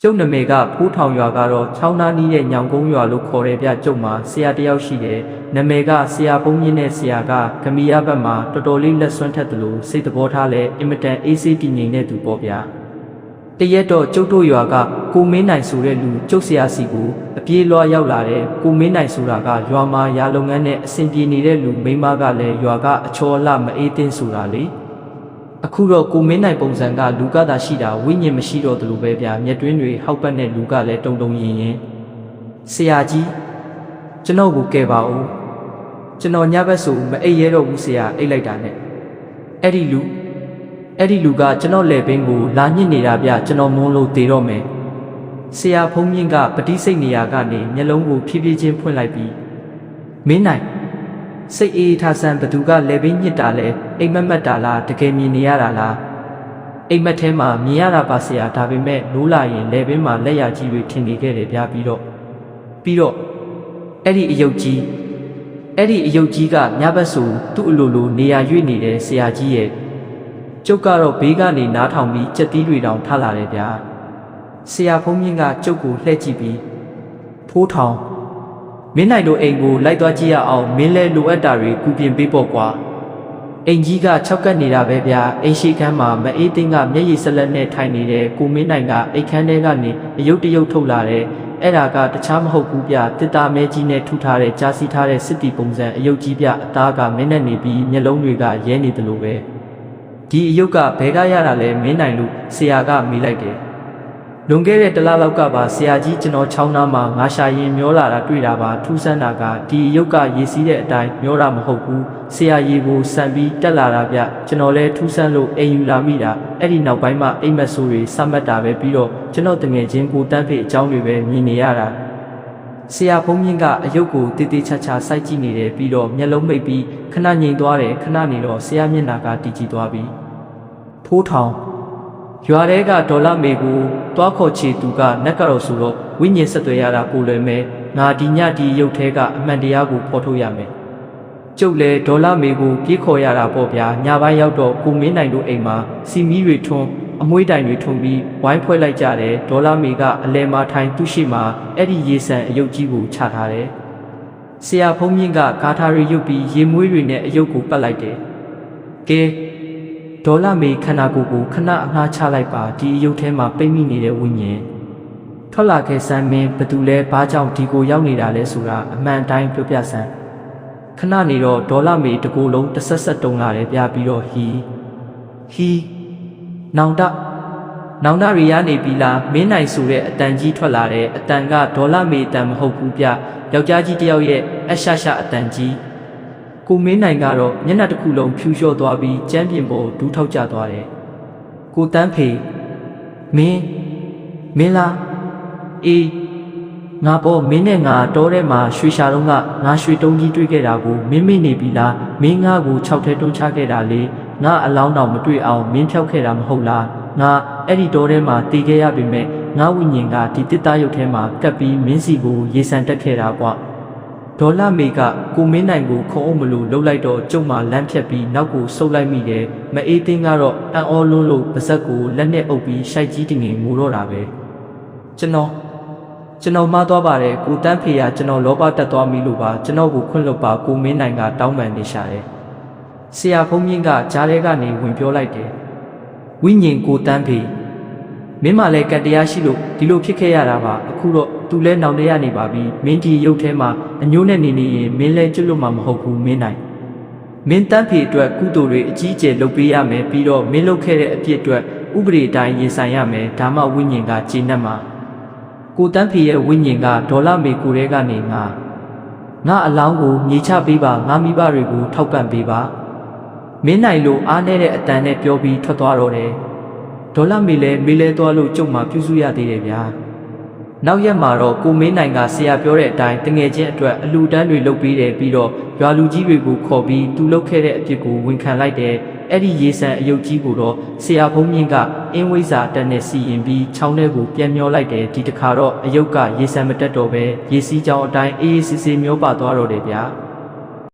ကျုပ်နမေကဖိုးထောင်ရွာကတော့ချောင်းသားနီးတဲ့ညောင်ကုန်းရွာလို့ခေါ်တယ်ဗျကျုပ်မှာဆရာတယောက်ရှိတယ်နမေကဆရာဘုန်းကြီးနဲ့ဆရာကဂမီယာဘက်မှာတော်တော်လေးလက်ဆွမ်းထက်တယ်လို့စိတ်သဘောထားလဲအင်မတန်အေးဆေးတည်ငြိမ်တဲ့သူပေါ့ဗျာတရက်တော့ကျုပ်တို့ရွာကကိုမင်းနိုင်ဆိုတဲ့လူကျုပ်ဆရာစီကိုအပြေးလွှားရောက်လာတယ်ကိုမင်းနိုင်ဆိုတာကရွာမှာရာလုပ်ငန်းနဲ့အဆင်ပြေနေတဲ့လူမိန်းမကလည်းရွာကအချောအလှမအေးတင်းဆိုတာလေအခုတော့ကိုမင်းနိုင်ပုံစံကလူကသာရှိတာဝိညာဉ်မရှိတော့သလိုပဲဗျာမျက်တွင်းတွေဟောက်ပတ်တဲ့လူကလည်းတုံတုံရင်ရင်ဆရာကြီးကျွန်တော်ကိုကယ်ပါဦးကျွန်တော်ညဘက်ဆိုမအိပ်ရတော့ဘူးဆရာအိပ်လိုက်တာနဲ့အဲ့ဒီလူကကျွန်တော်လက်ဘင်းကိုလာညှစ်နေတာဗျကျွန်တော်မုန်းလို့သေတော့မယ်ဆရာဖုံးမြင့်ကပတိစိတ်နေရာကနေမျက်လုံးကိုဖြည်းဖြည်းချင်းဖွင့်လိုက်ပြီးမင်းနိုင်စိတ်အေးထားဆန်းဘသူကလက်ဘင်းညှစ်တာလဲအိမ်မက်မက်တာလားတကယ်မြင်နေရတာလားအိမ်မက်ထဲမှာမြင်ရတာပါဆရာဒါပေမဲ့နိုးလာရင်လက်ဘင်းမှာလက်ရကြီးတွေထင်နေခဲ့တယ်ဗျာပြီးတော့အဲ့ဒီအယုတ်ကြီးကညဘက်ဆိုသူ့အလိုလိုနေရာရွေ့နေတယ်ဆရာကြီးရဲ့ကျုပ်ကတော့ဘေးကနေနားထောင်ပြီးကြက်တီးတွေတောင်ထလာတယ်ဗျာဆရာဖုံးမြင့်ကကျုပ်ကိုလှည့်ကြည့်ပြီးဖိုးထောင်မင်းနိုင်တို့အိမ်ကိုလိုက်သွားကြည့်ရအောင်မင်းလဲလိုအပ်တာတွေကူပြင်ပေးပေါ့ကွာအိမ်ကြီးက၆ကပ်နေတာပဲဗျာအိမ်ရှိခန်းမှာမအေးသိန်းကမျက်ရည်စလက်နဲ့ထိုင်နေတဲ့ကိုမင်းနိုင်ကအိမ်ခန်းထဲကနေအယုတ်တရုတ်ထုတ်လာတယ်အဲ့ဒါကတခြားမဟုတ်ဘူးဗျတစ်တာမဲကြီးနဲ့ထူထားတဲ့ကြားစီထားတဲ့စစ်တီပုံစံအယုတ်ကြီးဗျအသားကမင်းနဲ့နေပြီးမျက်လုံးတွေကရဲနေတယ်လို့ပဲဒီအယုတ်ကဘဲကရတာလဲမင်းနိုင်လို့ဆရာကမေးလိုက်တယ်လွန်ခဲ့တဲ့တလလောက်ကပါဆရာကြီးကျွန်တော်ချောင်းသားမှာငါရှာရင်မျောလာတာတွေ့တာပါထူးဆန်းတာကဒီအယုတ်ကရေစီးတဲ့အတိုင်းမျောတာမဟုတ်ဘူးဆရာရေကိုစံပြီးတက်လာတာဗျကျွန်တော်လဲထူးဆန်းလို့အိမ်ယူလာမိတာအဲ့ဒီနောက်ပိုင်းမှာအိမ်မက်ဆိုးတွေစမှတ်တာပဲပြီးတော့ကျွန်တော်တငယ်ချင်းကိုတန်းဖေးအကြောင်းတွေပဲမြင်နေရတာဆရာဖုံးမြင့်ကအယုတ်ကိုတေးသေးချာချာစိုက်ကြည့်နေတယ်ပြီးတော့မျက်လုံးမိတ်ပြီးခဏငြိမ်သွားတယ်ခဏနေတော့ဆရာမျက်နှာကတည်ကြည်သွားပြီးဖိုးထောင်ရွာထဲကဒေါ်လာမေကိုတွားခေါ်ချေသူကနက်ကတော့ဆိုတော့ဝိညာဉ်ဆက်သွယ်ရတာကိုလည်းမဲငါဒီညဒီရုပ်ထဲကအမှန်တရားကိုဖော်ထုတ်ရမယ်ကျုပ်လည်းဒေါ်လာမေကိုပြေးခေါ်ရတာပေါ့ဗျာညပိုင်းရောက်တော့ကိုမင်းနိုင်တို့အိမ်မှာစီမီတွေထွန်းအမွှေးတိုင်တွေထွန်းပြီးဝိုင်းဖွဲ့လိုက်ကြတယ်ဒေါ်လာမေကအလဲမှာထိုင်သူ့ရှိမှာအဲ့ဒီရေဆန်အယုတ်ကြီးကိုချထားတယ်ဆရာဖုံးမြင့်ကဂါထာတွေရုပ်ပြီးရေမွေးတွေနဲ့အယုတ်ကိုပတ်လိုက်တယ်ကဲဒေါ်လာမေခန္ဓာကိုယ်ကိုခဏအငှားချလိုက်ပါဒီအယုတ်ထဲမှာပိတ်မိနေတဲ့ဝိညာဉ်ထွက်လာခဲ့စမ်းမင်းဘသူလဲဘာကြောင့်ဒီကိုရောက်နေတာလဲဆိုတာအမှန်တိုင်းပြောပြစမ်းခဏနေတော့ဒေါ်လာမေတကူလုံးတဆက်ဆက်တုံလာတယ်ပြပြီးတော့ဟီနောင်တရီယာနေပြီလားမင်းနိုင်ဆိုတဲ့အတန်ကြီးထွက်လာတယ်အတန်ကဒေါ်လာမေအတန်မဟုတ်ဘူးပြယောက်ျားကြီးတယောက်ရဲ့အရှအတန်ကြီးကိုမင်းနိုင်ကတော့မျက်နှာတစ်ခုလုံးဖြူလျှော့သွားပြီးကျမ်းပြင်ပေါ်ဒူးထောက်ကျသွားတယ်ကိုတန်းဖေမင်းလားအေးငါပေါ့မင်းနဲ့ငါတောထဲမှာရွှေရှာတော့ကငါရွှေတုံးကြီးတွေ့ခဲ့တာကိုမင်းမေ့နေပြီလားမင်းငါကို6ထဲတွန်းချခဲ့တာလေငါအလောင်းတော်မတွေ့အောင်မင်းဖြောက်ခဲ့တာမဟုတ်လားငါအဲ့ဒီတောထဲမှာတည်ခဲ့ရပြီမဲ့ငါဝိညာဉ်ကဒီတစ်သားရုပ်ထဲမှာကပ်ပြီးမင်းစီကိုရေဆန်တက်ခဲ့တာကွာဒေါ်လာမေကကိုမင်းနိုင်ကိုခုံအောင်မလို့လှုပ်လိုက်တော့ကျုံမှလမ်းဖြတ်ပြီးနောက်ကိုဆုပ်လိုက်မိတယ်မအေးတင်းကတော့အံ့ဩလွန်းလို့ပါဇက်ကိုလက်နဲ့အုပ်ပြီးရှိုက်ကြီးတင်ငင်ငိုတော့တာပဲကျွန်တော်မှားသွားပါတယ်ကိုတန်းဖေရကျွန်တော်လောဘတက်သွားပြီလို့ပါကျွန်တော်ကိုခွင့်လွတ်ပါကိုမင်းနိုင်ကတောင်းပန်နေရှာတယ်ဆရာဖုံးမြင့်ကကြားထဲကနေဝင်ပြောလိုက်တယ်ဝိညာဉ်ကိုတန်းဖေမင်းမလည်းကတရားရှိလို့ဒီလိုဖြစ်ခဲ့ရတာပါအခုတော့သူလဲနောင်တရနေပါပြီမင်းဒီရုပ်ထဲမှာအညိုးနဲ့နေရင်မင်းလဲကျွတ်လို့မှမဟုတ်ဘူးမင်းနိုင်မင်းတန်းဖေအတွက်ကုသိုလ်တွေအကြီးအကျယ်လုပ်ပေးရမယ်ပြီးတော့မင်းလုပ်ခဲ့တဲ့အပြစ်အတွက်ဥပဒေအတိုင်းရင်ဆိုင်ရမယ်ဒါမှဝိညာဉ်ကကျေနပ်မှာကိုတန်းဖေရဲ့ဝိညာဉ်ကဒေါ်လာမေကိုရဲကနေငါအလောင်းကိုမြေချပေးပါငါမိဘတွေကိုထောက်ပံ့ပေးပါမင်းနိုင်လို့အားနေတဲ့အတန်နဲ့ပြောပြီးထွက်သွားတော့တယ်ဒေါ်လာမေလဲသွားလို့ကျုံမှပြုစုရသေးတယ်ဗျာနောက်ရက်မှာတော့ကိုမင်းနိုင်ကဆရာပြောတဲ့အတိုင်းတငယ်ချင်းအတွက်အလူတန်းတွေလုပ်ပေးတယ်ပြီးတော့ရွာလူကြီးတွေကိုခေါ်ပြီးသူလုပ်ခဲ့တဲ့အဖြစ်ကိုဝန်ခံလိုက်တယ်အဲ့ဒီရေဆန်အယုတ်ကြီးကိုတော့ဆရာဖုံးမြင့်ကအင်းဝိဇ္ဇာတက်နဲ့စီရင်ပြီးချောင်းထဲကိုပြန်မျောလိုက်တယ်ဒီတခါတော့အယုတ်ကရေဆန်မတက်တော့ပဲရေစီးကြောင်အတိုင်းအေးအေးဆေးဆေးမျောပါသွားတော့တယ်ဗျာ